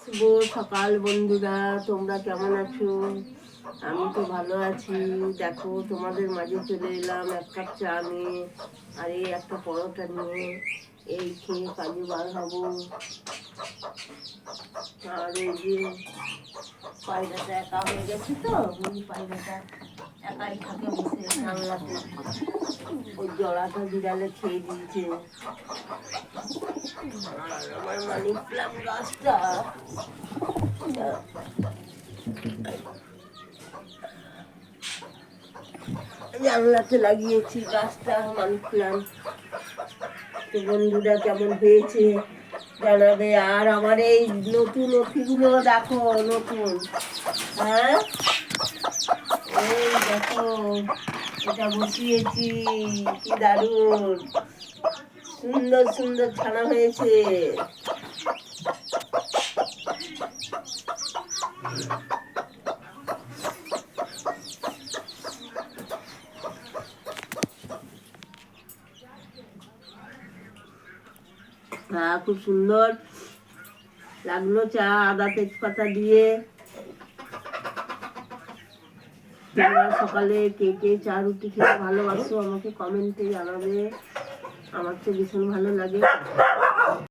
শুভ সকাল বন্ধুরা, তোমরা কেমন আছো? আমি তো ভালো আছি। দেখো, তোমাদের মাঝে চলে এলাম এক কাপ চা নিয়ে আর এই একটা পরোটা নিয়ে। এই খেয়ে কাজে বার হবো। আর এই যে পায়রাটা একা হয়ে গেছে, তো ওই পায়রাটা একাই থাকে বসে জানলাতে। ওই জলাটা বিড়ালে খেয়ে দিয়েছে। আর আমার মানি প্লান্ট গাছটা জানলাতে লাগিয়েছি, গাছটা মানি প্লান্ট। তো বন্ধুরা কেমন হয়েছে জানাবে। আর আমার এই নতুন নথিগুলো দেখো, নতুন। হ্যাঁ, এই দেখো, এটা বসিয়েছি, কি দারুণ সুন্দর সুন্দর ছানা হয়েছে। হ্যাঁ, খুব সুন্দর লাগলো চা, আদা তেজপাতা দিয়ে। সকালে কে কে চা রুটি খেতে ভালোবাসো আমাকে কমেন্টে জানাবে। আমার তো ভীষণ ভালো লাগে।